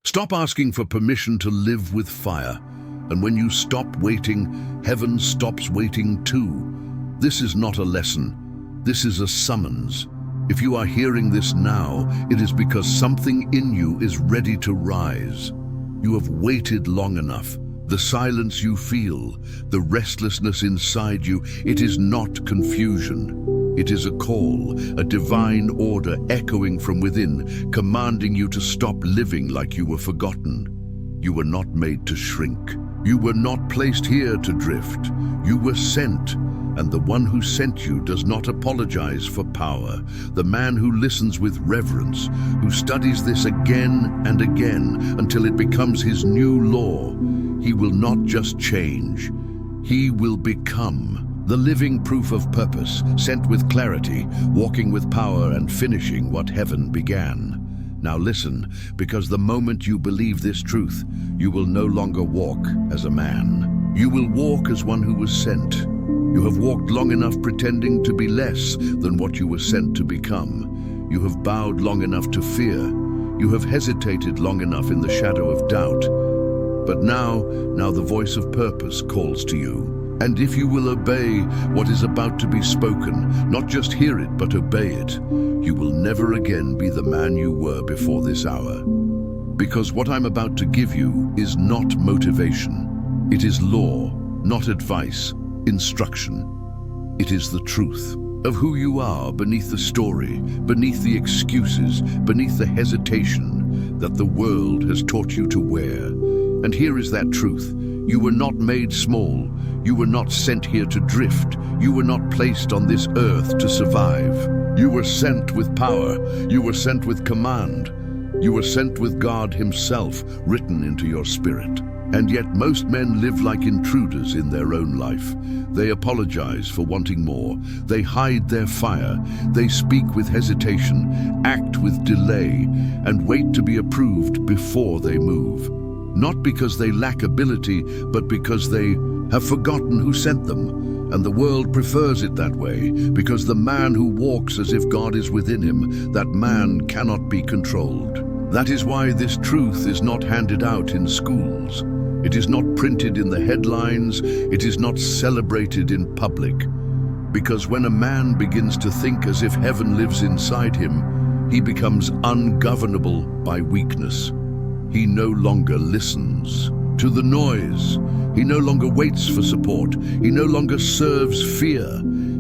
Stop asking for permission to live with fire. And when you stop waiting, heaven stops waiting too. This is not a lesson. This is a summons. If you are hearing this now, it is because something in you is ready to rise. You have waited long enough. The silence you feel, the restlessness inside you, it is not confusion. It is a call, a divine order echoing from within, commanding you to stop living like you were forgotten. You were not made to shrink. You were not placed here to drift. You were sent, and the one who sent you does not apologize for power. The man who listens with reverence, who studies this again and again until it becomes his new law, he will not just change, he will become the living proof of purpose, sent with clarity, walking with power and finishing what heaven began. Now listen, because the moment you believe this truth, you will no longer walk as a man. You will walk as one who was sent. You have walked long enough pretending to be less than what you were sent to become. You have bowed long enough to fear. You have hesitated long enough in the shadow of doubt. But now the voice of purpose calls to you. And if you will obey what is about to be spoken, not just hear it, but obey it, you will never again be the man you were before this hour. Because what I'm about to give you is not motivation. It is law, not advice, instruction. It is the truth of who you are beneath the story, beneath the excuses, beneath the hesitation that the world has taught you to wear. And here is that truth. You were not made small. You were not sent here to drift. You were not placed on this earth to survive. You were sent with power. You were sent with command. You were sent with God Himself written into your spirit. And yet most men live like intruders in their own life. They apologize for wanting more. They hide their fire. They speak with hesitation, act with delay, and wait to be approved before they move. Not because they lack ability, but because they have forgotten who sent them. And the world prefers it that way, because the man who walks as if God is within him, that man cannot be controlled. That is why this truth is not handed out in schools. It is not printed in the headlines. It is not celebrated in public. Because when a man begins to think as if heaven lives inside him, he becomes ungovernable by weakness. He no longer listens to the noise. He no longer waits for support. He no longer serves fear.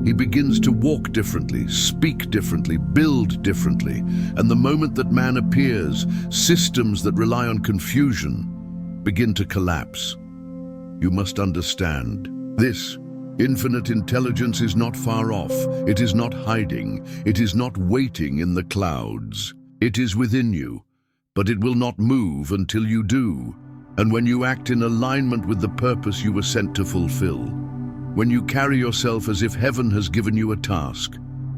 He begins to walk differently, speak differently, build differently. And the moment that man appears, systems that rely on confusion begin to collapse. You must understand, this infinite intelligence is not far off. It is not hiding. It is not waiting in the clouds. It is within you. But it will not move until you do. And when you act in alignment with the purpose you were sent to fulfill, when you carry yourself as if heaven has given you a task,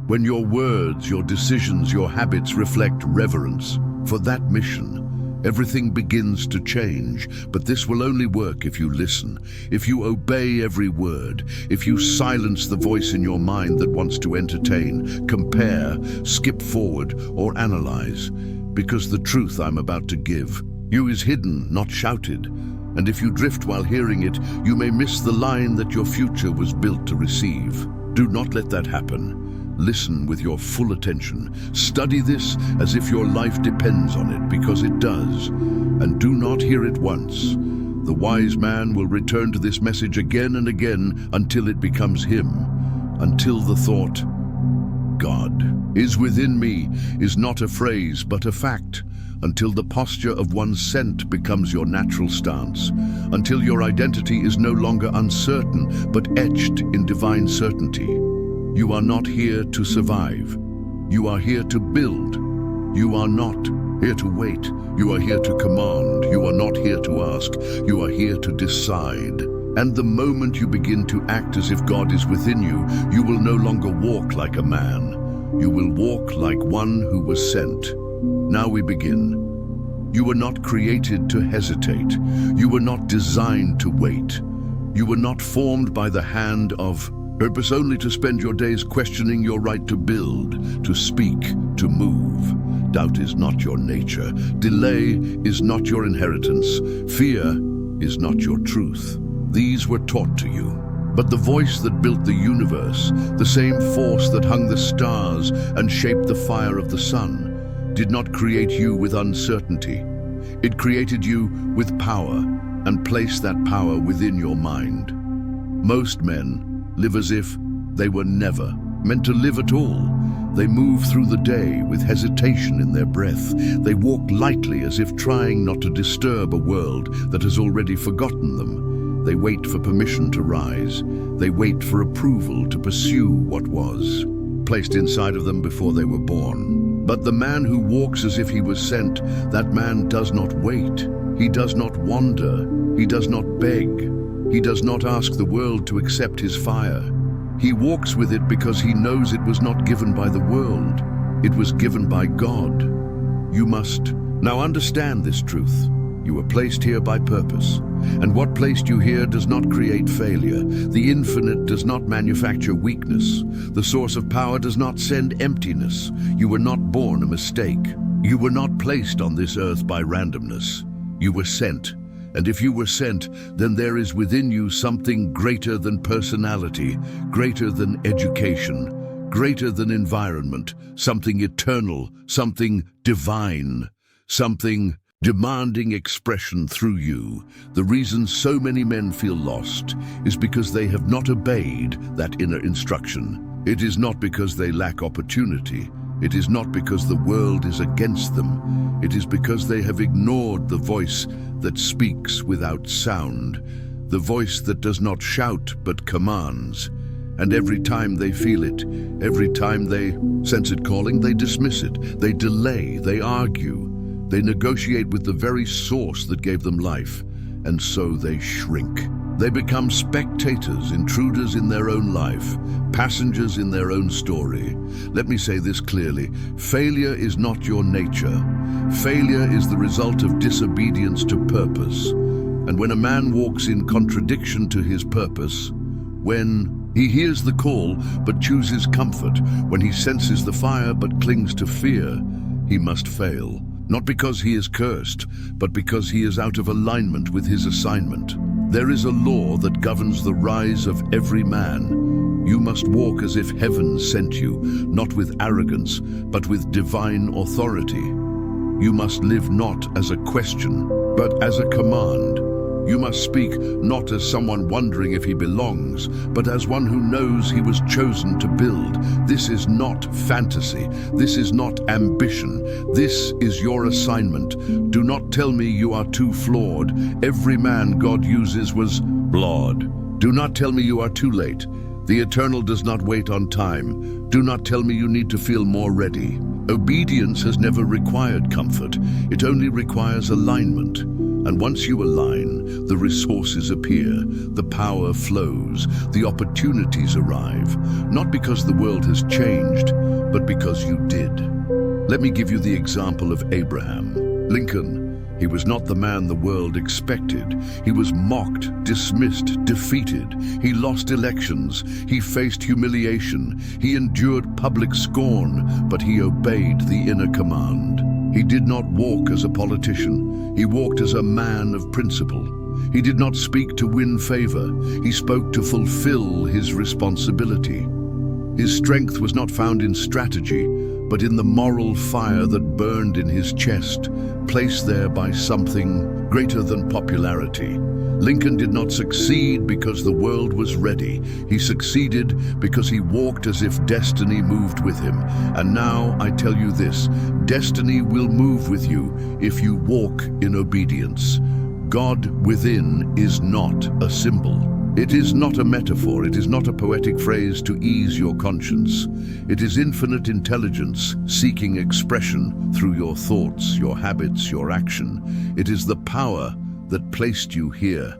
when your words, your decisions, your habits reflect reverence for that mission, everything begins to change. But this will only work if you listen, if you obey every word, if you silence the voice in your mind that wants to entertain, compare, skip forward, or analyze. Because the truth I'm about to give you is hidden, not shouted. And if you drift while hearing it, you may miss the line that your future was built to receive. Do not let that happen. Listen with your full attention. Study this as if your life depends on it, because it does. And do not hear it once. The wise man will return to this message again and again until it becomes him, until the thought, God is within me, is not a phrase but a fact, until the posture of one's scent becomes your natural stance, until your identity is no longer uncertain but etched in divine certainty. You are not here to survive. You are here to build. You are not here to wait. You are here to command. You are not here to ask. You are here to decide. And the moment you begin to act as if God is within you, you will no longer walk like a man. You will walk like one who was sent. Now we begin. You were not created to hesitate. You were not designed to wait. You were not formed by the hand of Purpose only to spend your days questioning your right to build, to speak, to move. Doubt is not your nature. Delay is not your inheritance. Fear is not your truth. These were taught to you. But the voice that built the universe, the same force that hung the stars and shaped the fire of the sun, did not create you with uncertainty. It created you with power and placed that power within your mind. Most men live as if they were never meant to live at all. They move through the day with hesitation in their breath. They walk lightly as if trying not to disturb a world that has already forgotten them. They wait for permission to rise. They wait for approval to pursue what was placed inside of them before they were born. But the man who walks as if he was sent, that man does not wait. He does not wander. He does not beg. He does not ask the world to accept his fire. He walks with it because he knows it was not given by the world. It was given by God. You must now understand this truth. You were placed here by purpose. And what placed you here does not create failure. The infinite does not manufacture weakness. The source of power does not send emptiness. You were not born a mistake. You were not placed on this earth by randomness. You were sent. And if you were sent, then there is within you something greater than personality, greater than education, greater than environment, something eternal, something divine, something demanding expression through you. The reason so many men feel lost is because they have not obeyed that inner instruction. It is not because they lack opportunity. It is not because the world is against them. It is because they have ignored the voice that speaks without sound, the voice that does not shout but commands. And every time they feel it, every time they sense it calling, they dismiss it, they delay, they argue, they negotiate with the very source that gave them life, and so they shrink. They become spectators, intruders in their own life, passengers in their own story. Let me say this clearly. Failure is not your nature. Failure is the result of disobedience to purpose. And when a man walks in contradiction to his purpose, when he hears the call but chooses comfort, when he senses the fire but clings to fear, he must fail. Not because he is cursed, but because he is out of alignment with his assignment. There is a law that governs the rise of every man. You must walk as if heaven sent you, not with arrogance, but with divine authority. You must live not as a question, but as a command. You must speak not as someone wondering if he belongs, but as one who knows he was chosen to build. This is not fantasy. This is not ambition. This is your assignment. Do not tell me you are too flawed. Every man God uses was flawed. Do not tell me you are too late. The eternal does not wait on time. Do not tell me you need to feel more ready. Obedience has never required comfort. It only requires alignment. And once you align, the resources appear, the power flows, the opportunities arrive, not because the world has changed, but because you did. Let me give you the example of Abraham Lincoln. He was not the man the world expected. He was mocked, dismissed, defeated. He lost elections. He faced humiliation. He endured public scorn, but he obeyed the inner command. He did not walk as a politician. He walked as a man of principle. He did not speak to win favor. He spoke to fulfill his responsibility. His strength was not found in strategy, but in the moral fire that burned in his chest, placed there by something greater than popularity. Lincoln did not succeed because the world was ready. He succeeded because he walked as if destiny moved with him. And now I tell you this, destiny will move with you if you walk in obedience. God within is not a symbol. It is not a metaphor. It is not a poetic phrase to ease your conscience. It is infinite intelligence seeking expression through your thoughts, your habits, your action. It is the power that placed you here,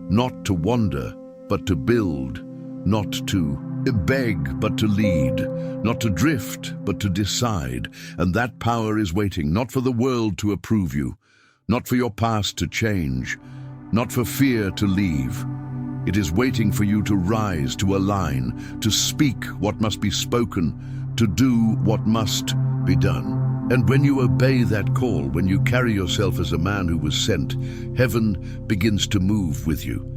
not to wander, but to build, not to beg, but to lead, not to drift, but to decide. And that power is waiting, not for the world to approve you, not for your past to change, not for fear to leave, It is waiting for you to rise, to align, to speak what must be spoken, to do what must be done. And when you obey that call, when you carry yourself as a man who was sent, heaven begins to move with you.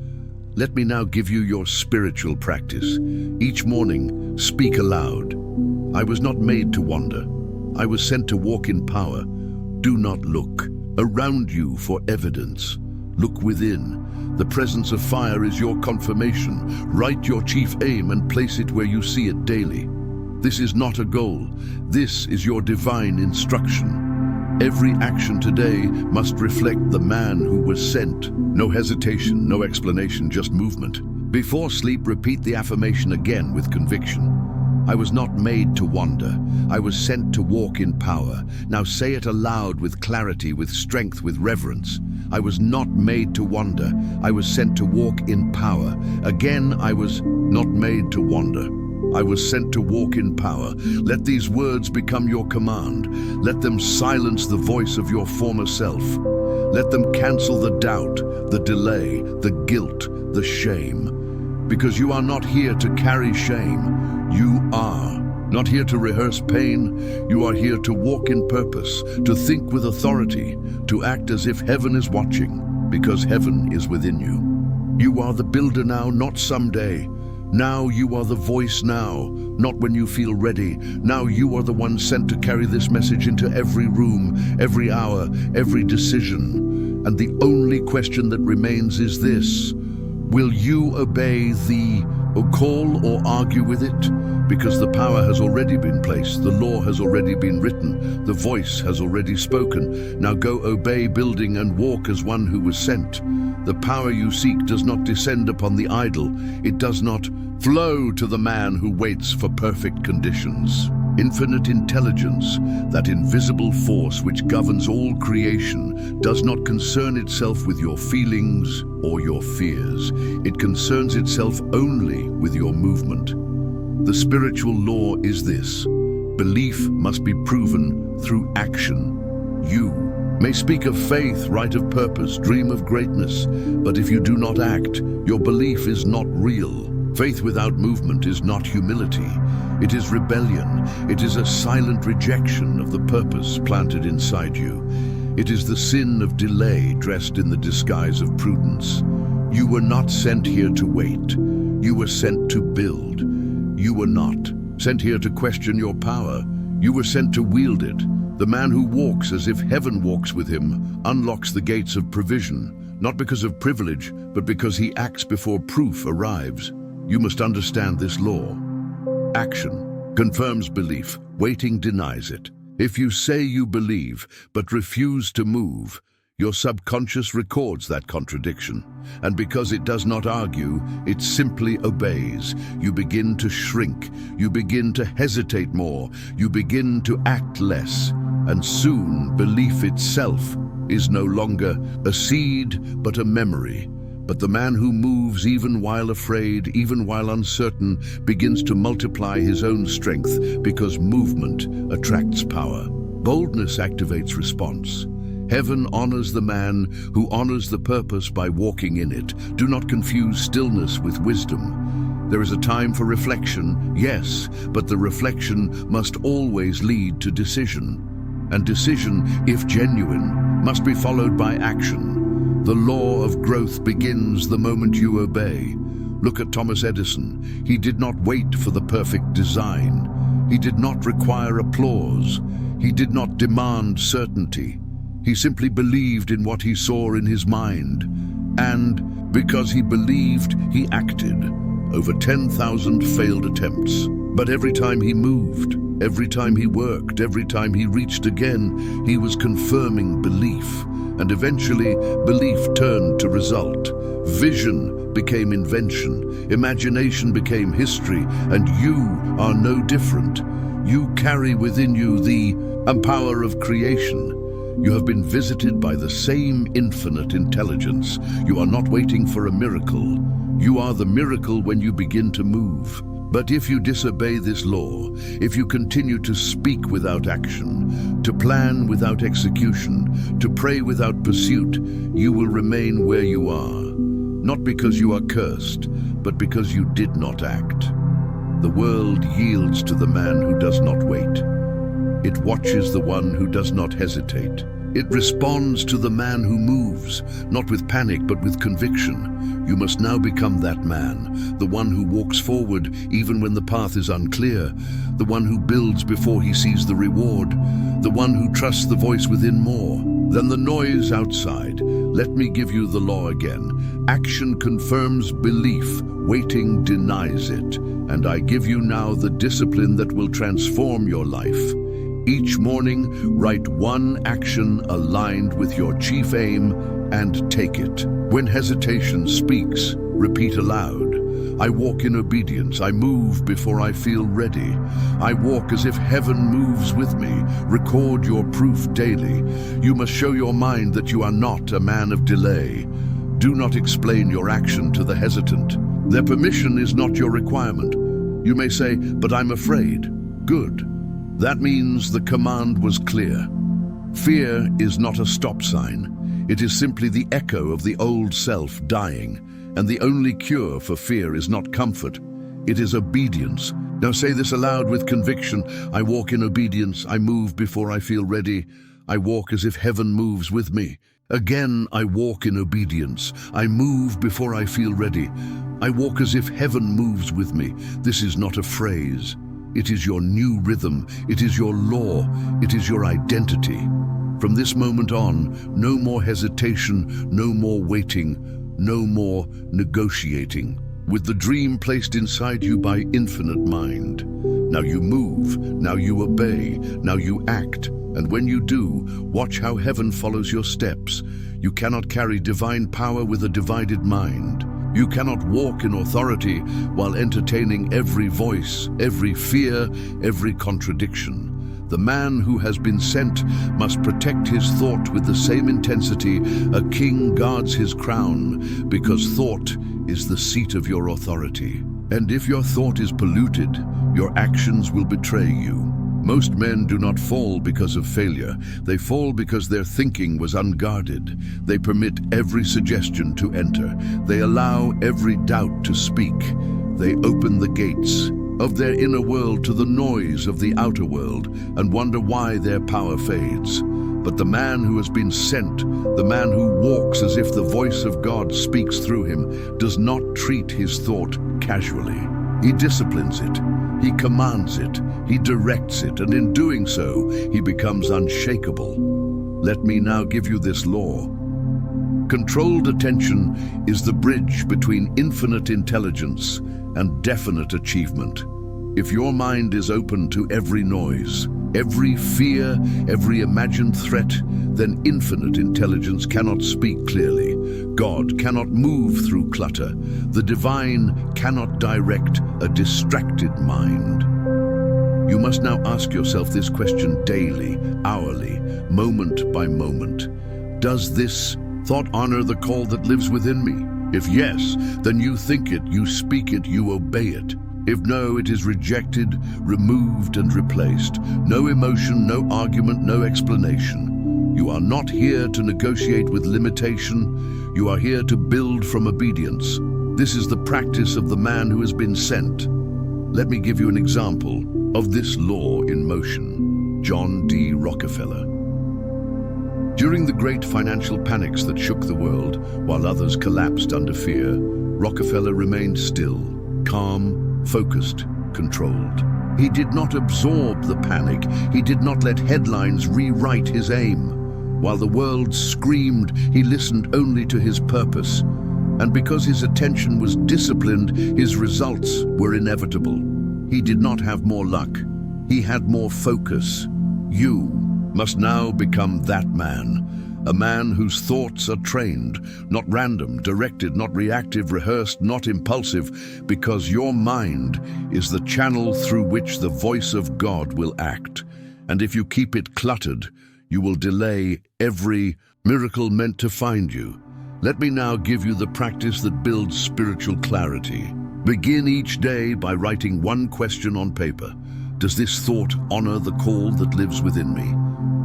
Let me now give you your spiritual practice. Each morning, speak aloud. I was not made to wander. I was sent to walk in power. Do not look around you for evidence. Look within. The presence of fire is your confirmation. Write your chief aim and place it where you see it daily. This is not a goal. This is your divine instruction. Every action today must reflect the man who was sent. No hesitation, no explanation, just movement. Before sleep, repeat the affirmation again with conviction. I was not made to wander. I was sent to walk in power. Now say it aloud with clarity, with strength, with reverence. I was not made to wander. I was sent to walk in power. Again, I was not made to wander. I was sent to walk in power. Let these words become your command. Let them silence the voice of your former self. Let them cancel the doubt, the delay, the guilt, the shame. Because you are not here to carry shame. You are not here to rehearse pain. You are here to walk in purpose, to think with authority, to act as if heaven is watching, because heaven is within you. You are the builder now, not someday. Now you are the voice now, not when you feel ready. Now you are the one sent to carry this message into every room, every hour, every decision. And the only question that remains is this: will you obey the call or argue with it? Because the power has already been placed, the law has already been written, the voice has already spoken. Now go obey, building, and walk as one who was sent. The power you seek does not descend upon the idle. It does not flow to the man who waits for perfect conditions. Infinite intelligence, that invisible force which governs all creation, does not concern itself with your feelings or your fears. It concerns itself only with your movement. The spiritual law is this: belief must be proven through action. You may speak of faith, write of purpose, dream of greatness, but if you do not act, your belief is not real. Faith without movement is not humility. It is rebellion. It is a silent rejection of the purpose planted inside you. It is the sin of delay dressed in the disguise of prudence. You were not sent here to wait. You were sent to build. You were not sent here to question your power. You were sent to wield it. The man who walks as if heaven walks with him unlocks the gates of provision, not because of privilege, but because he acts before proof arrives. You must understand this law. Action confirms belief. Waiting denies it. If you say you believe, but refuse to move, your subconscious records that contradiction. And because it does not argue, it simply obeys. You begin to shrink. You begin to hesitate more. You begin to act less. And soon, belief itself is no longer a seed, but a memory. But the man who moves even while afraid, even while uncertain, begins to multiply his own strength, because movement attracts power. Boldness activates response. Heaven honors the man who honors the purpose by walking in it. Do not confuse stillness with wisdom. There is a time for reflection, yes, but the reflection must always lead to decision. And decision, if genuine, must be followed by action. The law of growth begins the moment you obey. Look at Thomas Edison. He did not wait for the perfect design. He did not require applause. He did not demand certainty. He simply believed in what he saw in his mind. And because he believed, he acted. Over 10,000 failed attempts. But every time he moved, every time he worked, every time he reached again, he was confirming belief. And eventually, belief turned to result. Vision became invention. Imagination became history. And you are no different. You carry within you the power of creation. You have been visited by the same infinite intelligence. You are not waiting for a miracle. You are the miracle when you begin to move. But if you disobey this law, if you continue to speak without action, to plan without execution, to pray without pursuit, you will remain where you are. not because you are cursed, but because you did not act. The world yields to the man who does not wait. It watches the one who does not hesitate. It responds to the man who moves, not with panic but with conviction. You must now become that man, the one who walks forward even when the path is unclear, the one who builds before he sees the reward, the one who trusts the voice within more than the noise outside. Let me give you the law again. Action confirms belief, waiting denies it. And I give you now the discipline that will transform your life. Each morning, write one action aligned with your chief aim and take it. When hesitation speaks, repeat aloud. I walk in obedience. I move before I feel ready. I walk as if heaven moves with me. Record your proof daily. You must show your mind that you are not a man of delay. Do not explain your action to the hesitant. Their permission is not your requirement. You may say, but I'm afraid. Good. That means the command was clear. Fear is not a stop sign. It is simply the echo of the old self dying. And the only cure for fear is not comfort. It is obedience. Now say this aloud with conviction. I walk in obedience. I move before I feel ready. I walk as if heaven moves with me. Again, I walk in obedience. I move before I feel ready. I walk as if heaven moves with me. This is not a phrase. It is your new rhythm. It is your law. It is your identity. From this moment on, no more hesitation, no more waiting, no more negotiating. With the dream placed inside you by infinite mind. Now you move, now you obey, now you act. And when you do, watch how heaven follows your steps. You cannot carry divine power with a divided mind. You cannot walk in authority while entertaining every voice, every fear, every contradiction. The man who has been sent must protect his thought with the same intensity a king guards his crown, because thought is the seat of your authority. And if your thought is polluted, your actions will betray you. Most men do not fall because of failure. They fall because their thinking was unguarded. They permit every suggestion to enter. They allow every doubt to speak. They open the gates of their inner world to the noise of the outer world and wonder why their power fades. But the man who has been sent, the man who walks as if the voice of God speaks through him, does not treat his thought casually. He disciplines it, he commands it, he directs it, and in doing so, he becomes unshakable. Let me now give you this law. Controlled attention is the bridge between infinite intelligence and definite achievement. If your mind is open to every noise, every fear, every imagined threat, then infinite intelligence cannot speak clearly. God cannot move through clutter. The divine cannot direct a distracted mind. You must now ask yourself this question daily, hourly, moment by moment. Does this thought honor the call that lives within me? If yes, then you think it, you speak it, you obey it. If no, it is rejected, removed, and replaced. No emotion, no argument, no explanation. You are not here to negotiate with limitation. You are here to build from obedience. This is the practice of the man who has been sent. Let me give you an example of this law in motion. John D. Rockefeller. During the great financial panics that shook the world, while others collapsed under fear, Rockefeller remained still, calm, focused, controlled. He did not absorb the panic. He did not let headlines rewrite his aim. While the world screamed, he listened only to his purpose. And because his attention was disciplined, his results were inevitable. He did not have more luck. He had more focus. You must now become that man, a man whose thoughts are trained, not random, directed, not reactive, rehearsed, not impulsive, because your mind is the channel through which the voice of God will act. And if you keep it cluttered, you will delay every miracle meant to find you. Let me now give you the practice that builds spiritual clarity. Begin each day by writing one question on paper. Does this thought honor the call that lives within me?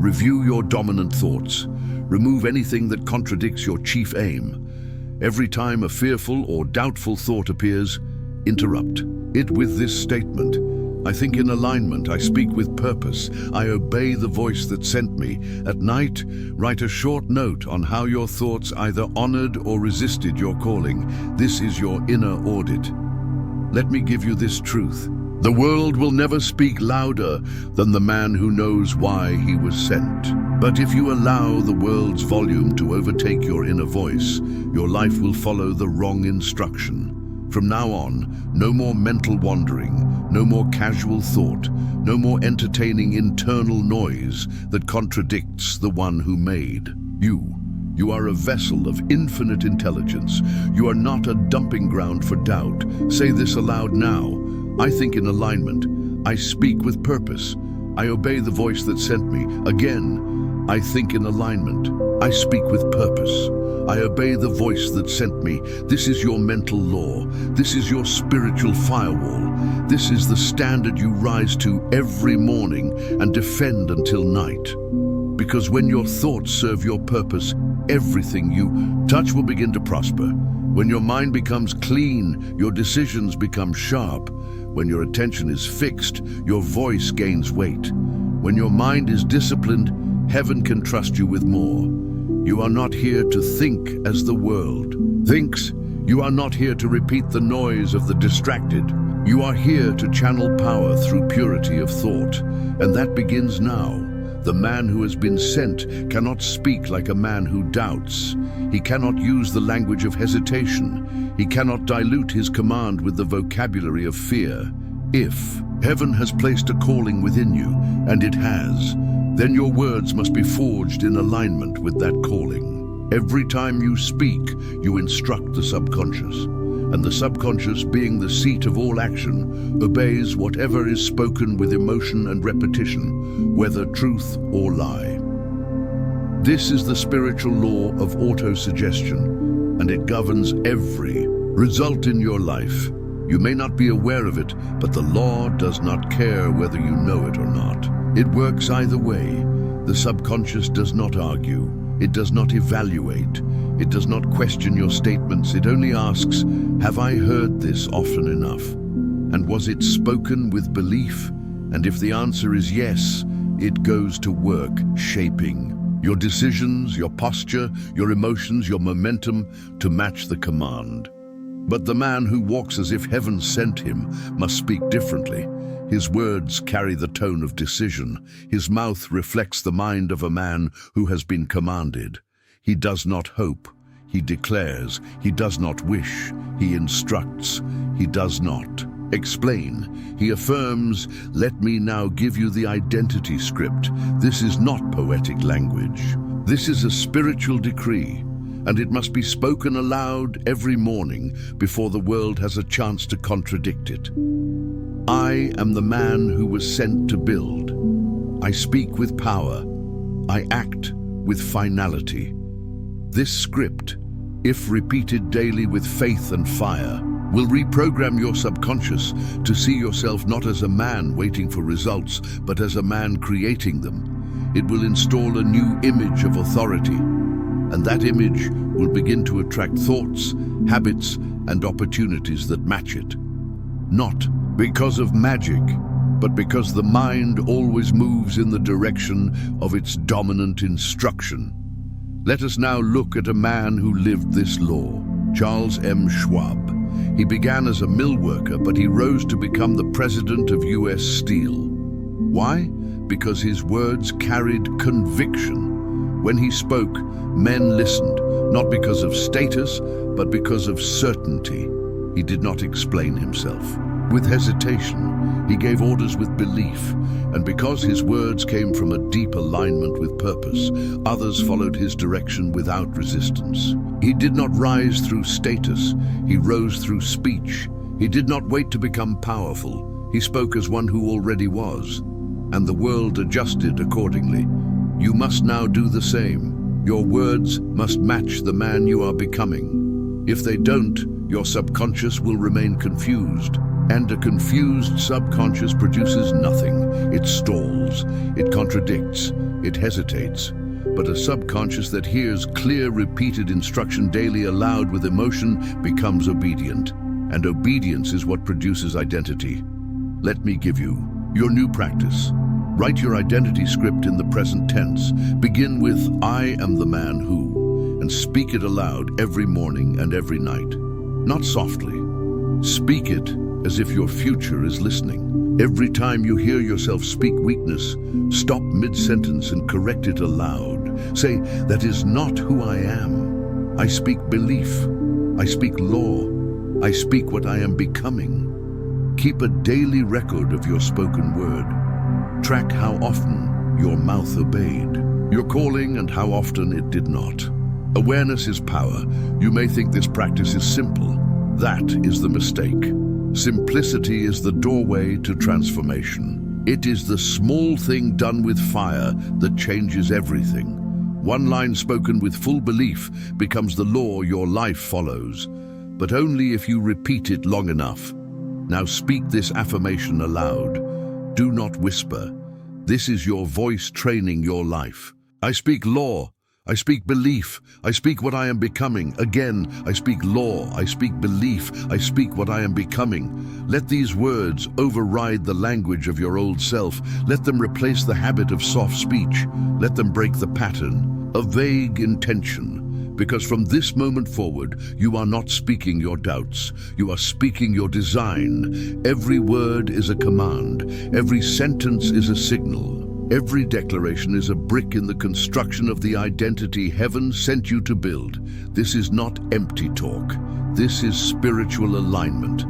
Review your dominant thoughts. Remove anything that contradicts your chief aim. Every time a fearful or doubtful thought appears, interrupt it with this statement: I think in alignment, I speak with purpose, I obey the voice that sent me. At night, write a short note on how your thoughts either honored or resisted your calling. This is your inner audit. Let me give you this truth. The world will never speak louder than the man who knows why he was sent. But if you allow the world's volume to overtake your inner voice, your life will follow the wrong instruction. From now on, no more mental wandering, no more casual thought, no more entertaining internal noise that contradicts the one who made you. You are a vessel of infinite intelligence. You are not a dumping ground for doubt. Say this aloud now. I think in alignment. I speak with purpose. I obey the voice that sent me. Again, I think in alignment. I speak with purpose. I obey the voice that sent me. This is your mental law. This is your spiritual firewall. This is the standard you rise to every morning and defend until night. Because when your thoughts serve your purpose, everything you touch will begin to prosper. When your mind becomes clean, your decisions become sharp. When your attention is fixed, your voice gains weight. When your mind is disciplined, heaven can trust you with more. You are not here to think as the world thinks. You are not here to repeat the noise of the distracted. You are here to channel power through purity of thought. And that begins now. The man who has been sent cannot speak like a man who doubts. He cannot use the language of hesitation. He cannot dilute his command with the vocabulary of fear. If heaven has placed a calling within you, and it has, then your words must be forged in alignment with that calling. Every time you speak, you instruct the subconscious. And the subconscious, being the seat of all action, obeys whatever is spoken with emotion and repetition, whether truth or lie. This is the spiritual law of autosuggestion, and it governs every result in your life. You may not be aware of it, but the law does not care whether you know it or not. It works either way. The subconscious does not argue. It does not evaluate. It does not question your statements. It only asks, have I heard this often enough? And was it spoken with belief? And if the answer is yes, it goes to work shaping your decisions, your posture, your emotions, your momentum to match the command. But the man who walks as if heaven sent him must speak differently. His words carry the tone of decision. His mouth reflects the mind of a man who has been commanded. He does not hope. He declares. He does not wish. He instructs. He does not explain. He affirms. Let me now give you the identity script. This is not poetic language. This is a spiritual decree, and it must be spoken aloud every morning before the world has a chance to contradict it. I am the man who was sent to build. I speak with power. I act with finality. This script, if repeated daily with faith and fire, will reprogram your subconscious to see yourself not as a man waiting for results, but as a man creating them. It will install a new image of authority, and that image will begin to attract thoughts, habits, and opportunities that match it. Not because of magic, but because the mind always moves in the direction of its dominant instruction. Let us now look at a man who lived this law, Charles M. Schwab. He began as a mill worker, but he rose to become the president of U.S. Steel. Why? Because his words carried conviction. When he spoke, men listened, not because of status, but because of certainty. He did not explain himself with hesitation. He gave orders with belief, and because his words came from a deep alignment with purpose, others followed his direction without resistance. He did not rise through status, he rose through speech. He did not wait to become powerful, he spoke as one who already was, and the world adjusted accordingly. You must now do the same. Your words must match the man you are becoming. If they don't, your subconscious will remain confused. And a confused subconscious produces nothing. It stalls, it contradicts, it hesitates. but a subconscious that hears clear, repeated instruction daily aloud with emotion becomes obedient. And obedience is what produces identity. Let me give you your new practice. Write your identity script in the present tense. Begin with, I am the man who, and speak it aloud every morning and every night. Not softly. Speak it as if your future is listening. Every time you hear yourself speak weakness, stop mid-sentence and correct it aloud. Say, that is not who I am. I speak belief. I speak law. I speak what I am becoming. Keep a daily record of your spoken word. Track how often your mouth obeyed your calling and how often it did not. Awareness is power. You may think this practice is simple. That is the mistake. Simplicity is the doorway to transformation. It is the small thing done with fire that changes everything. One line spoken with full belief becomes the law your life follows, but only if you repeat it long enough. Now speak this affirmation aloud. Do not whisper. This is your voice training your life. I speak law. I speak belief. I speak what I am becoming. Again, I speak law. I speak belief. I speak what I am becoming. Let these words override the language of your old self. Let them replace the habit of soft speech. Let them break the pattern of vague intention. Because from this moment forward, you are not speaking your doubts. You are speaking your design. Every word is a command. Every sentence is a signal. Every declaration is a brick in the construction of the identity heaven sent you to build. This is not empty talk. This is spiritual alignment.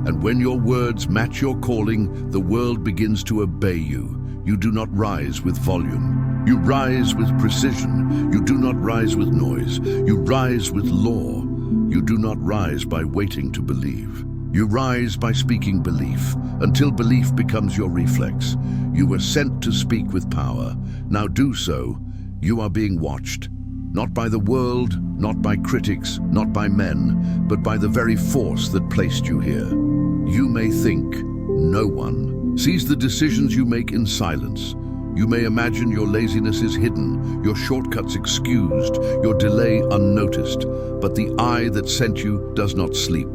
And when your words match your calling, the world begins to obey you. You do not rise with volume. You rise with precision. You do not rise with noise. You rise with law. You do not rise by waiting to believe. You rise by speaking belief, until belief becomes your reflex. You were sent to speak with power. Now do so. You are being watched. Not by the world, not by critics, not by men, but by the very force that placed you here. You may think no one sees the decisions you make in silence. You may imagine your laziness is hidden, your shortcuts excused, your delay unnoticed, but the eye that sent you does not sleep.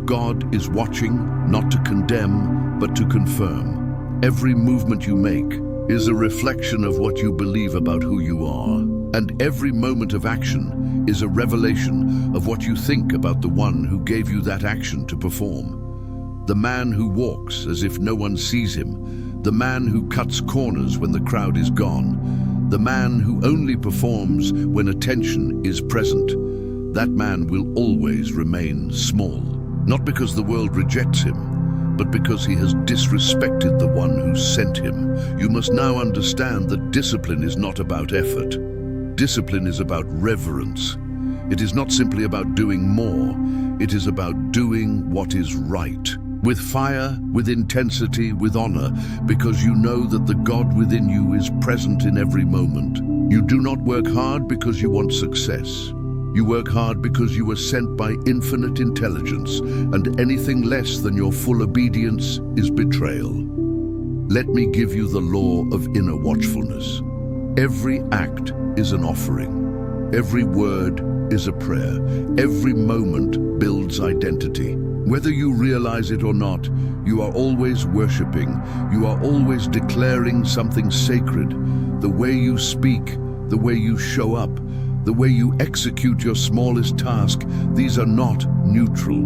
God is watching, not to condemn, but to confirm. Every movement you make is a reflection of what you believe about who you are. And every moment of action is a revelation of what you think about the one who gave you that action to perform. The man who walks as if no one sees him, the man who cuts corners when the crowd is gone, the man who only performs when attention is present, that man will always remain small. Not because the world rejects him, but because he has disrespected the one who sent him. You must now understand that discipline is not about effort. Discipline is about reverence. It is not simply about doing more. It is about doing what is right. With fire, with intensity, with honor, because you know that the God within you is present in every moment. You do not work hard because you want success. You work hard because you were sent by infinite intelligence, and anything less than your full obedience is betrayal. Let me give you the law of inner watchfulness. Every act is an offering. Every word is a prayer. Every moment builds identity. Whether you realize it or not, you are always worshiping. You are always declaring something sacred. The way you speak, the way you show up, the way you execute your smallest task, these are not neutral.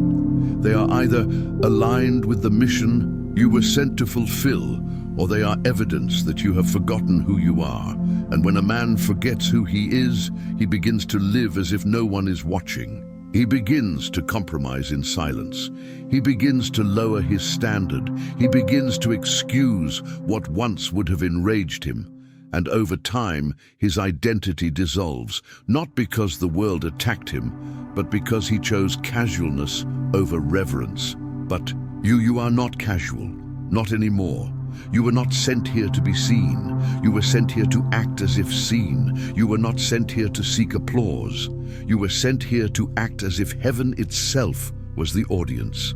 They are either aligned with the mission you were sent to fulfill, or they are evidence that you have forgotten who you are. And when a man forgets who he is, he begins to live as if no one is watching. He begins to compromise in silence. He begins to lower his standard. He begins to excuse what once would have enraged him. And over time, his identity dissolves, not because the world attacked him, but because he chose casualness over reverence. But you are not casual, not anymore. You were not sent here to be seen. You were sent here to act as if seen. You were not sent here to seek applause. You were sent here to act as if heaven itself was the audience.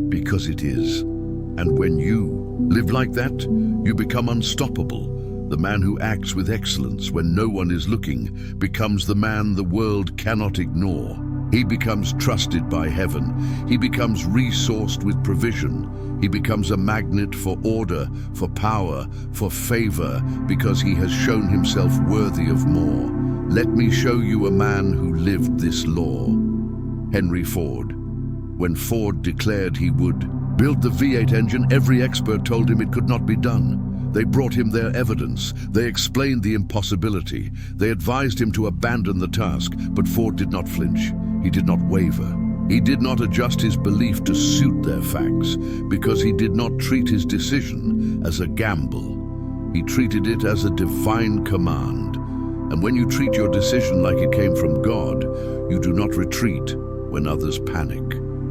Because it is. And when you live like that, you become unstoppable. The man who acts with excellence when no one is looking becomes the man the world cannot ignore. He becomes trusted by heaven. He becomes resourced with provision. He becomes a magnet for order, for power, for favor, because he has shown himself worthy of more. Let me show you a man who lived this law. Henry Ford. When Ford declared he would build the V8 engine, every expert told him it could not be done. They brought him their evidence. They explained the impossibility. They advised him to abandon the task, but Ford did not flinch. He did not waver. He did not adjust his belief to suit their facts, because he did not treat his decision as a gamble. He treated it as a divine command. And when you treat your decision like it came from God, you do not retreat when others panic.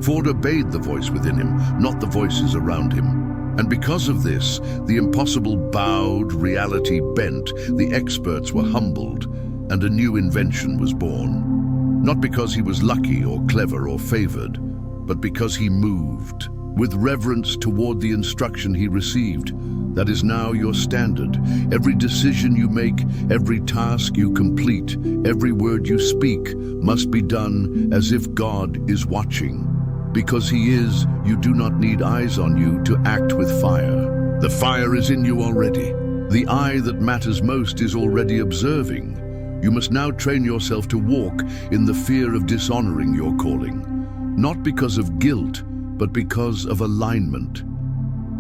Ford obeyed the voice within him, not the voices around him. And because of this, the impossible bowed, reality bent, the experts were humbled, and a new invention was born. Not because he was lucky or clever or favored, but because he moved with reverence toward the instruction he received. That is now your standard. Every decision you make, every task you complete, every word you speak must be done as if God is watching. Because he is, you do not need eyes on you to act with fire. The fire is in you already. The eye that matters most is already observing. You must now train yourself to walk in the fear of dishonoring your calling. Not because of guilt, but because of alignment.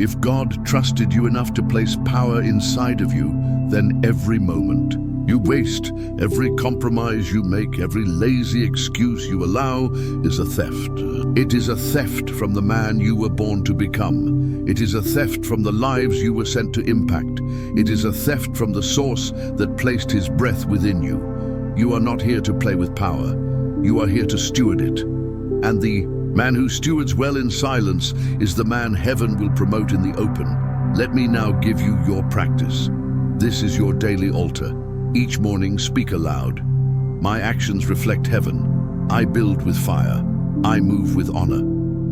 If God trusted you enough to place power inside of you, then every moment you waste, every compromise you make, every lazy excuse you allow is a theft. It is a theft from the man you were born to become. It is a theft from the lives you were sent to impact. It is a theft from the source that placed his breath within you. You are not here to play with power. You are here to steward it. And the man who stewards well in silence is the man heaven will promote in the open. Let me now give you your practice. This is your daily altar. Each morning, speak aloud. My actions reflect heaven. I build with fire. I move with honor.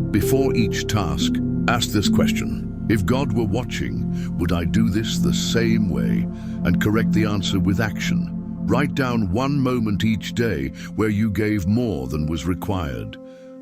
Before each task, ask this question. If God were watching, would I do this the same way? And correct the answer with action. Write down one moment each day where you gave more than was required.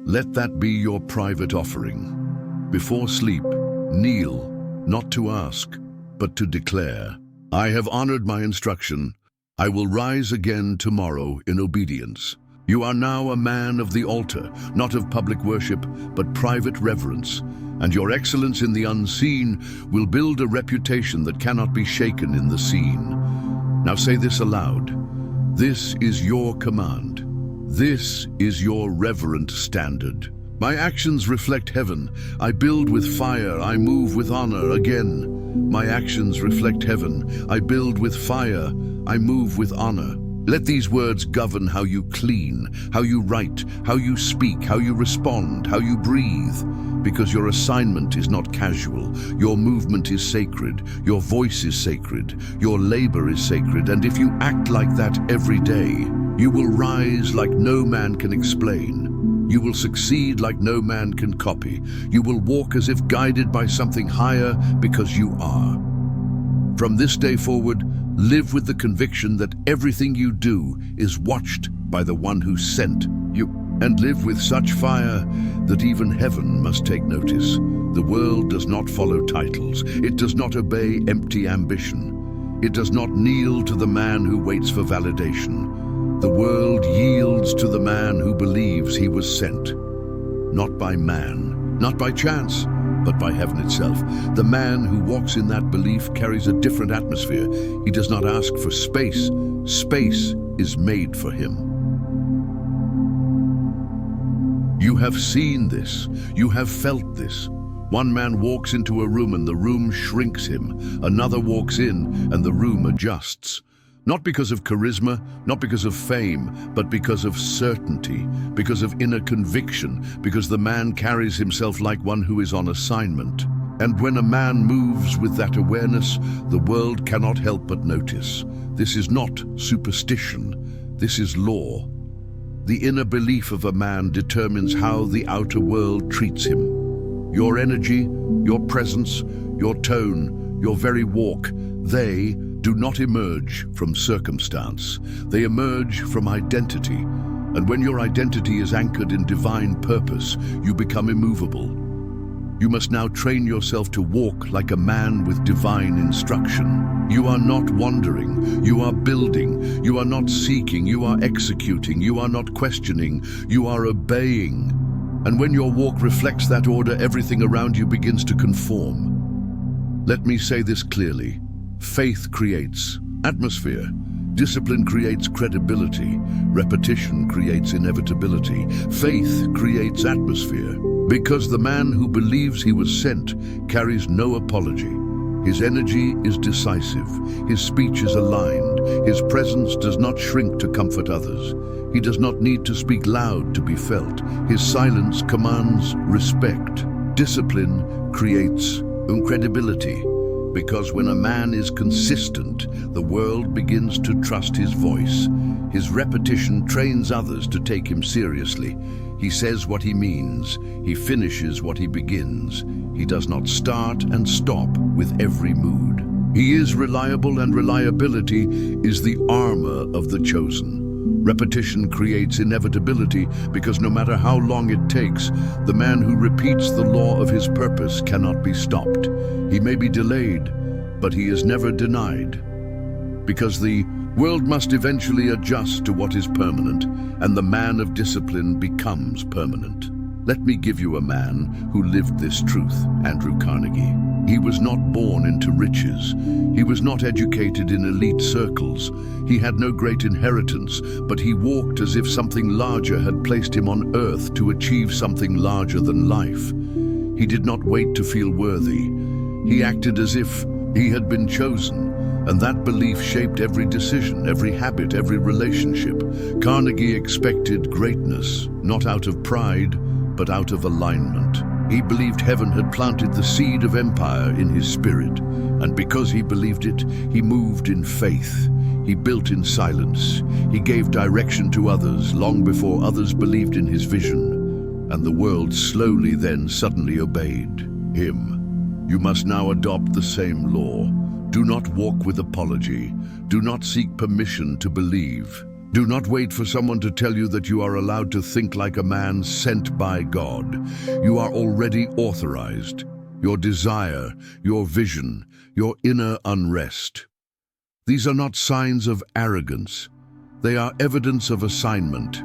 Let that be your private offering. Before sleep, kneel, not to ask, but to declare. I have honored my instruction. I will rise again tomorrow in obedience. You are now a man of the altar, not of public worship, but private reverence. And your excellence in the unseen will build a reputation that cannot be shaken in the seen. Now say this aloud. This is your command. This is your reverent standard. My actions reflect heaven. I build with fire. I move with honor. Again, my actions reflect heaven. I build with fire. I move with honor. Let these words govern how you clean, how you write, how you speak, how you respond, how you breathe. Because your assignment is not casual. Your movement is sacred. Your voice is sacred. Your labor is sacred. And if you act like that every day, you will rise like no man can explain. You will succeed like no man can copy. You will walk as if guided by something higher because you are. From this day forward, live with the conviction that everything you do is watched by the one who sent you. And live with such fire that even heaven must take notice. The world does not follow titles. It does not obey empty ambition. It does not kneel to the man who waits for validation. The world yields to the man who believes he was sent. Not by man, not by chance, but by heaven itself. The man who walks in that belief carries a different atmosphere. He does not ask for space. Space is made for him. You have seen this. You have felt this. One man walks into a room and the room shrinks him. Another walks in and the room adjusts. Not because of charisma, not because of fame, but because of certainty, because of inner conviction, because the man carries himself like one who is on assignment. And when a man moves with that awareness, the world cannot help but notice. This is not superstition. This is law. The inner belief of a man determines how the outer world treats him. Your energy, your presence, your tone, your very walk, they do not emerge from circumstance. They emerge from identity. And when your identity is anchored in divine purpose, you become immovable. You must now train yourself to walk like a man with divine instruction. You are not wandering, you are building. You are not seeking, you are executing. You are not questioning, you are obeying. And when your walk reflects that order, everything around you begins to conform. Let me say this clearly. Faith creates atmosphere. Discipline creates credibility. Repetition creates inevitability. Faith creates atmosphere. Because the man who believes he was sent carries no apology. His energy is decisive. His speech is aligned. His presence does not shrink to comfort others. He does not need to speak loud to be felt. His silence commands respect. Discipline creates credibility. Because when a man is consistent, the world begins to trust his voice. His repetition trains others to take him seriously. He says what he means. He finishes what he begins. He does not start and stop with every mood. He is reliable, and reliability is the armor of the chosen. Repetition creates inevitability because no matter how long it takes, the man who repeats the law of his purpose cannot be stopped. He may be delayed, but he is never denied. Because the world must eventually adjust to what is permanent, and the man of discipline becomes permanent. Let me give you a man who lived this truth, Andrew Carnegie. He was not born into riches. He was not educated in elite circles. He had no great inheritance, but he walked as if something larger had placed him on earth to achieve something larger than life. He did not wait to feel worthy. He acted as if he had been chosen, and that belief shaped every decision, every habit, every relationship. Carnegie expected greatness, not out of pride, but out of alignment. He believed heaven had planted the seed of empire in his spirit, and because he believed it, he moved in faith. He built in silence. He gave direction to others long before others believed in his vision, and the world slowly then suddenly obeyed him. You must now adopt the same law. Do not walk with apology. Do not seek permission to believe. Do not wait for someone to tell you that you are allowed to think like a man sent by God. You are already authorized. Your desire, your vision, your inner unrest. These are not signs of arrogance. They are evidence of assignment.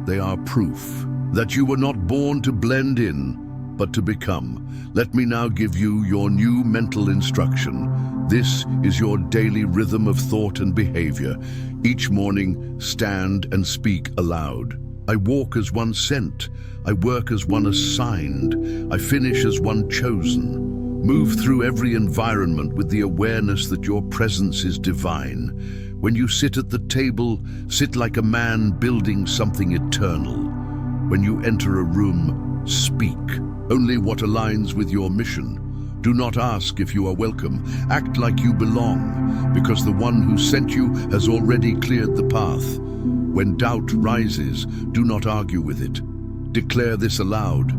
They are proof that you were not born to blend in, but to become. Let me now give you your new mental instruction. This is your daily rhythm of thought and behavior. Each morning, stand and speak aloud. I walk as one sent. I work as one assigned. I finish as one chosen. Move through every environment with the awareness that your presence is divine. When you sit at the table, sit like a man building something eternal. When you enter a room, speak only what aligns with your mission. Do not ask if you are welcome. Act like you belong, because the one who sent you has already cleared the path. When doubt rises, do not argue with it. Declare this aloud.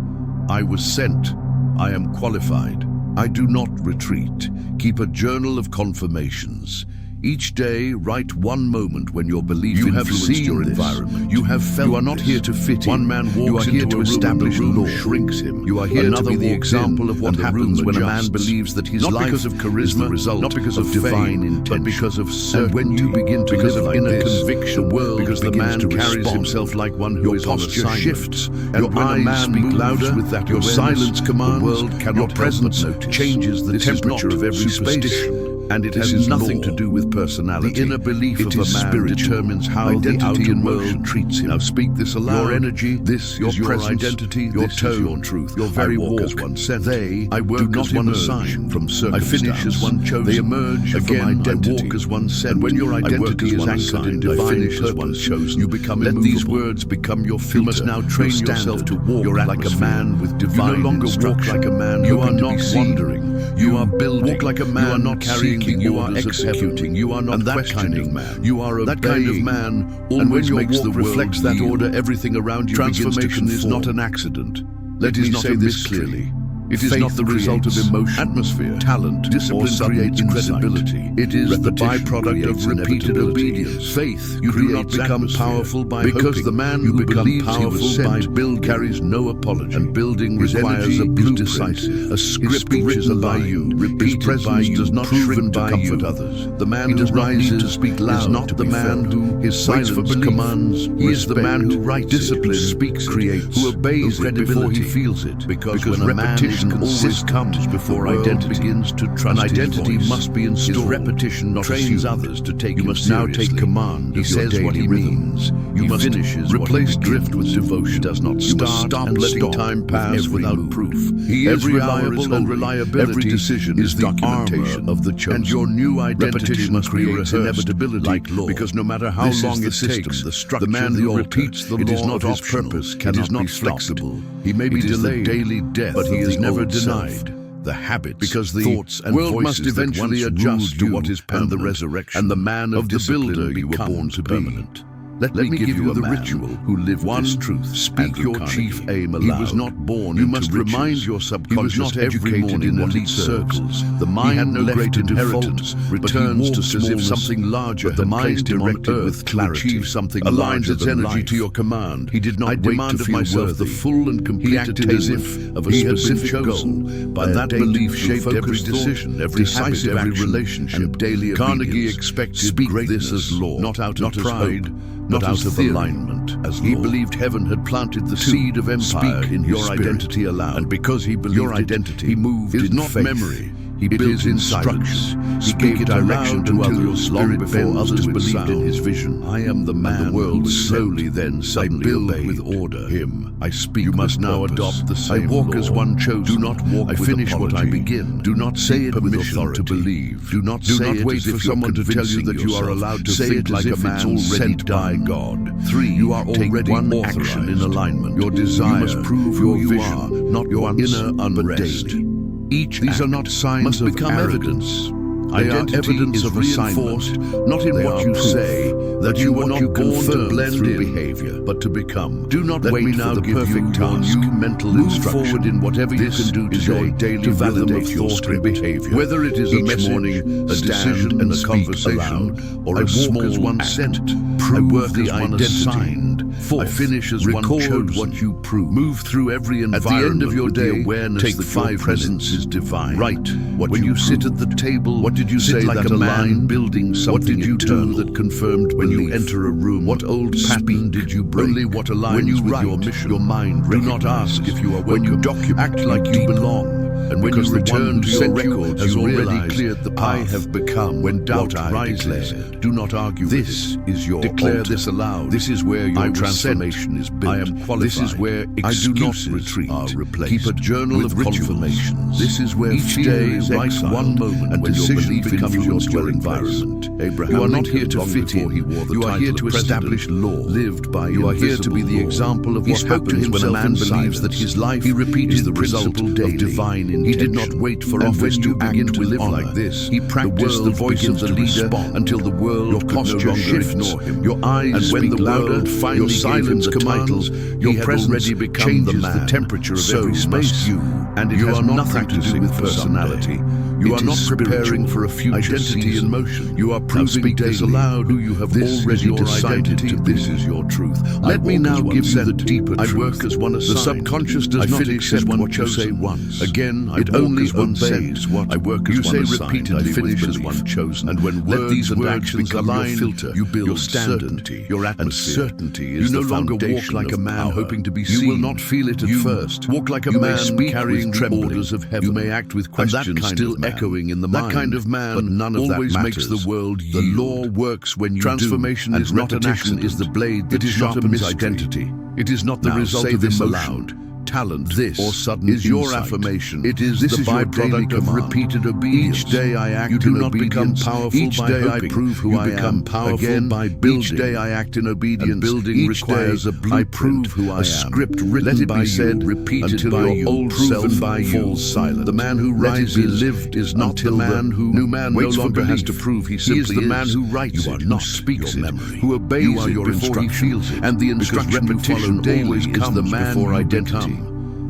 I was sent. I am qualified. I do not retreat. Keep a journal of confirmations. Each day, write one moment when your belief influenced your environment. You have felt. You are not here to fit in. One man walks into a room and the room shrinks him. You are here to be the example of what happens when a man believes that his life is the result, not because of divine intent, but because of certainty. And when you begin to live like this, conviction, the world because the man carries himself like one who is on assignment. Shifts, and your eyes speak louder with that. Your silence commands. The world cannot. Your presence changes the temperature of every space. And it has nothing to do with personality. The inner belief of a man determines how the outer world treats him. Now speak this aloud. Your energy, this is your identity, your tone, your truth. Your very walk as one sent. I work as one assigned from circumstance. I finish as one chosen. They emerge again. I walk as one sent. And when your identity is anchored in divine purpose, you become immovable. Let these words become your filter. You must now train yourself to walk like a man with divine. You no longer walk like a man. You are not wandering. You are building. Walk like a man. You are not carrying. You are executing. You are not questioning. Man. You are that kind of man. Always makes the world reflects that order. Everything around you. Transformation is not an accident. Let me say this clearly. It is not the result of emotion, atmosphere, talent, discipline creates credibility. It is the byproduct of repeated obedience. Faith, you do not become powerful by because the man who becomes powerful by build carries no apology. And building requires a blueprint, a script written by you, repeated by you, does not shrink to comfort others. The man who rises to speak loud is not the man who his silence commands. He is the man who writes discipline, speaks, creates, who obeys it before he feels it. Because when repetition always comes before identity begins to trust. An identity must be installed. Repetition not trains others to take. You must now take command. He says what he means. You must replace drift with devotion. Does not start and letting time pass without proof. He is reliable, and reliability. Every decision is the documentation of the chosen. And your new identity must create inevitability, like law. Because no matter how long it takes, the man who repeats the law not of his purpose cannot be flexible. He may be delayed, daily death, but he is never denied. The habits, because the thoughts and world must eventually adjust to what is permanent, and the resurrection, and the man of the builder you were born to be. Permanent. Let me give you the ritual who lived this truth. Speak your chief aim aloud. He was not born into riches. You must remind your subconscious. He was not educated in elite circles. The mind had no great inheritance, returns to as if something larger. But the mind directed with clarity to achieve something aligns its energy to your command. He did not demand of myself the full and complete attainment of a specific goal. By that belief shaped every decision, every decisive every relationship, and daily Carnegie expected this as law, not out of pride, not out of alignment. As he believed heaven had planted the seed of empire in your identity aloud, and because he believed your identity, he moved in not faith. Memory. He built instructions. He gave direction to others long before others believed in his vision. I am the man. The world slowly then suddenly obeyed with order. Him I speak. You must now adopt the same. I walk as one chosen. Do not walk. I finish what I begin. Do not say it with authority to believe. Do not wait for someone to tell you that you are allowed to think like a man sent by God. 3. You are already authorized in alignment. Your desire. You must prove who you are, not your inner unrest. These are not signs of become evidence. They are evidence of reinforced, not in what you say, that you were not born to blend through behavior, but to become. Do not wait for the perfect task. New mental instruction. Forward in whatever you can do today to validate your thought and behavior. Whether it is a message, a decision, and a conversation, or a small one sent, prove the identity. 4. I finish as one chosen. What you prove. Move through every environment. At the end of your day, awareness take that 5 presence is divine. Write what when you sit at the table. What did you say like a man building something? What did you do that confirmed when you enter a room? What old pattern did you break? Only what aligns with your mission. Your mind. Do not ask if you are welcome. When you document, act like you belong. And when you return to your record, has already cleared the path. I have become. When doubt rises, do not argue. This is your declare altar. This aloud. This is where your transformation is built. I am qualified. This is where excuses are replaced. Keep a journal of confirmations. This is where each day write one moment and when your belief becomes your environment. Abraham, you are not here to fit in. You are here to establish law lived by. You are here to be the example of what happens when a man believes that his life is the principle of divine intention. He did not wait for office to begin to live like this. He practiced the voice of the leader until the world could no longer ignore him. Your eyes speak louder, your silence commands. Your presence changes the temperature of every space. And it has nothing to do with personality. You are not preparing for a future identity in motion. You are proving this aloud who you have already decided to be. This is your truth. Let me now give you the deeper truth. I work as one assigned. The subconscious does not accept what you say once. Again, it only obeys what I work as one assigned. You say repeatedly, I finish as one chosen. And when words and actions align, filter, you build certainty. Your atmosphere. Certainty is the foundation. You no longer walk like a man hoping to be seen. You will not feel it at first. Walk like a man carrying orders of heaven. You may act with questions still echoing in the mind. That kind of man, but none of always that makes the world yield. The law works when you transformation do, is not an accident. Is the blade that sharpens identity. It is not the result of emotion. Talent, this or sudden is your insight. Affirmation. It is this the byproduct of repeated obedience. Each day I act. You do not become powerful. Each by day hoping. I prove who you I become powerful again by building. Each day I act in obedience. And building each requires a blueprint. I prove who I am. A script written Let it by be said, repeated until by your old self by falls silent. The man who rises lived is not the man who new man no longer has to prove he simply is. He is the man who writes you are not speaks your memory. Who obeys you are your before he feels it. And the instruction repetition always comes the man before identity.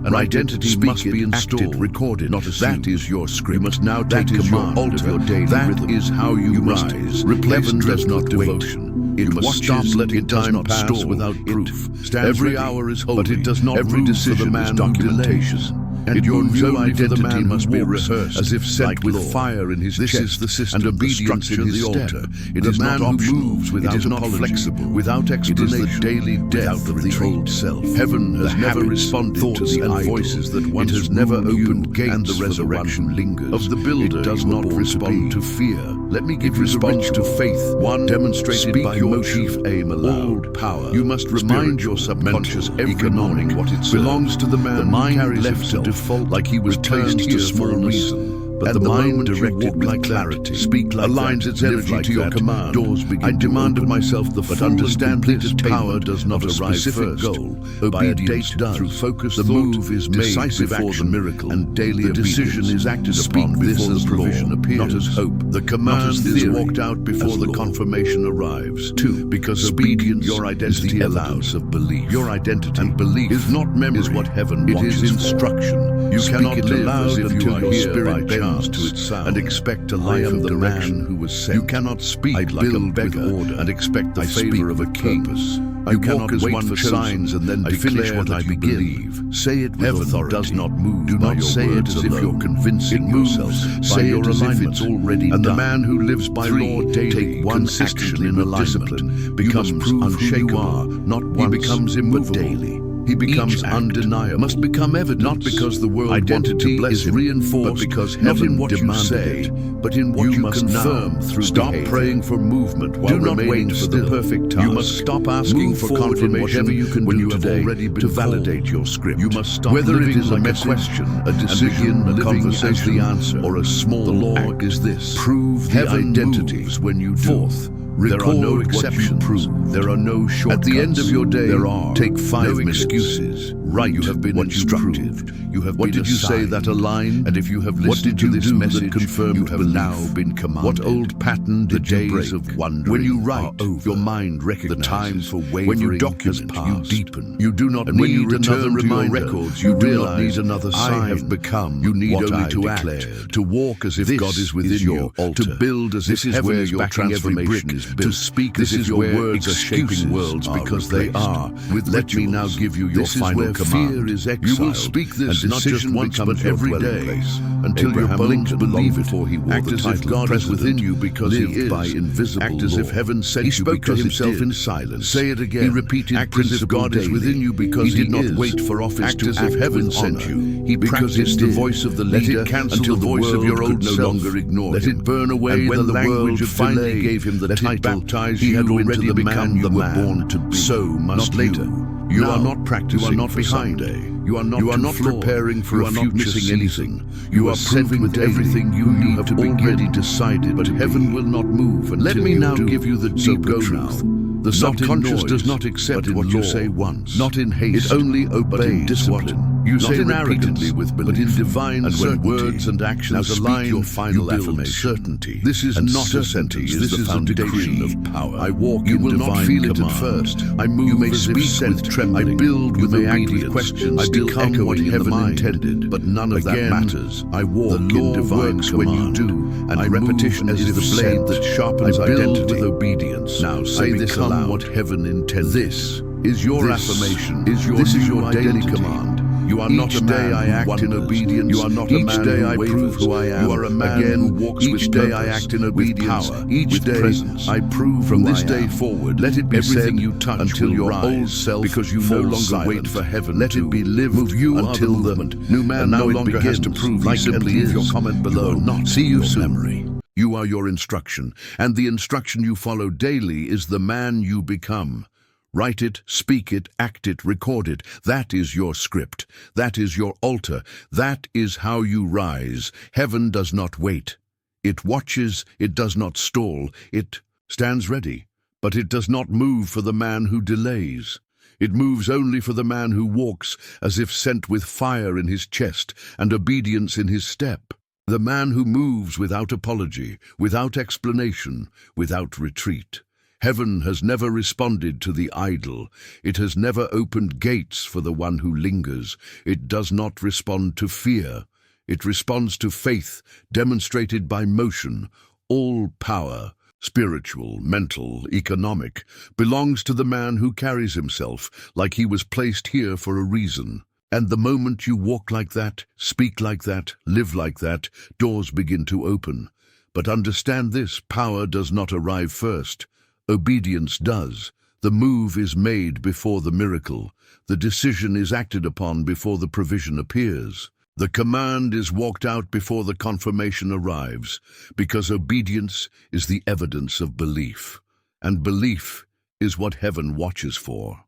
An identity must be installed, recorded, not assumed. That is your script. You must now take command of your daily rhythm. That is how you rise. Heaven does not devotion. It must stop letting time pass without proof. Every hour is holy, but it does not every decision is documentation. And your new identity must be rehearsed, as if sent with fire in his chest. This is the system, and obedience in his altar. It is not optional. Moves without it is not flexible, without explanation. It is the daily death of the old self. Heaven has never responded to the voices that once has never opened gates, and the resurrection lingers. Of the builder, it does not respond to fear. Let me give response to faith. One demonstrated by your chief aim aloud. Power. You must remind your subconscious every morning what it belongs to the man. The mind left to default like he was placed here for a reason. But the mind directed with clarity, speak like aligns its energy to your command. Doors begin. I demand of myself the full understand that power does not arrive first. Goal, obedience does. Through focus, the move is made before the miracle, and daily the decision is acted upon before the provision appears. Not as hope. The command is walked out before the confirmation arrives. 2. Because obedience, your identity allows of belief. Your identity and belief is not memory. Is what heaven watches. It is instruction. You cannot live as if you are here by chance to its sound and expect a life of direction who was sent. You cannot speak like a beggar and expect the favor of a king. You cannot wait for signs and then declare what I believe. Say it with authority. Does not move. Do not say it as if you're convincing yourself. Say it as if it's already done. And the man who lives by law daily, take one action in alignment, becomes unshakable. Not once, he becomes immovable. Daily. He becomes undeniable, must become evident, not because the world identity is reinforced, but because heaven what you say, but in what you must confirm through stop behavior. Praying for movement while do not wait for the perfect task. You must stop asking for confirmation whatever you can when you have already been to validate your script. You must stop whether it is like a question, a decision, a conversation, the answer, or a small the law act. Is this prove the identity when you do. Fourth, there are no exceptions. There are no shortcuts. At the end of your day, there are. Take 5 excuses. Right, you have been instructed. You have what been did assigned. You say that aligned? And if you have listened to this message, confirmed you have belief. Now been commanded. What old pattern did the days of wondering when you write over, your mind recognizes the time for wavering. When you document, you deepen. You do not and need when you return to your records. You do not need another sign. I have become. You need only to act, to walk as if God is within you, to build as if heaven is backing every brick. To speak as if your words are shaping worlds because they are. Let me now give you your final command. Fear is exiled. You will speak this not just once but every day until your bones believe it. For he wore act the as if God is within you because he is. By invisible act as if heaven sent you because himself in silence. Say it again. He repeated act as if God is within you because he did not wait for office to act as if heaven sent you. He practiced the voice of the leader until the voice of your old no longer ignored. Let it burn away. And when the language finally gave him the title, he had already become the man born to be. So must later. You are not practicing. You are not behind. You are not preparing for a future season. You are proving with everything you need to be already decided. But heaven will not move until you do. Let me now give you the deep truth. The subconscious does not accept what you say once. Not in haste. It only obeys discipline. You say it arrogantly with belief, but in divine and certainty. When words and actions align, your final affirmation. Certainty. This is not a sentence. This is the foundation of power. I walk in divine command. You will not feel it at first. I move you may speak with trembling. I build with obedience. Questions. I become what heaven intended. But none of that matters. I walk in divine command. When you do, and repetition is the blade that sharpens identity. With obedience. Now say this aloud. What heaven intended. This is your affirmation. This is your daily command. You are not a man I act in obedience. You are not a man who I prove who I am. You are a man who walks with purpose. Each day I act in obedience. Each day I prove from this day forward. Let it be everything you touch until your old self, because you no longer wait for heaven. Let it be lived until the new man no longer has to prove. Like simply is. Your comment below. Not see you memory. You are your instruction, and the instruction you follow daily is the man you become. Write it, speak it, act it, record it. That is your script. That is your altar. That is how you rise. Heaven does not wait. It watches, it does not stall. It stands ready, but it does not move for the man who delays. It moves only for the man who walks as if sent with fire in his chest and obedience in his step. The man who moves without apology, without explanation, without retreat. Heaven has never responded to the idle. It has never opened gates for the one who lingers. It does not respond to fear. It responds to faith, demonstrated by motion. All power, spiritual, mental, economic, belongs to the man who carries himself like he was placed here for a reason. And the moment you walk like that, speak like that, live like that, doors begin to open. But understand this, power does not arrive first. Obedience does. The move is made before the miracle. The decision is acted upon before the provision appears. The command is walked out before the confirmation arrives, because obedience is the evidence of belief. And belief is what heaven watches for.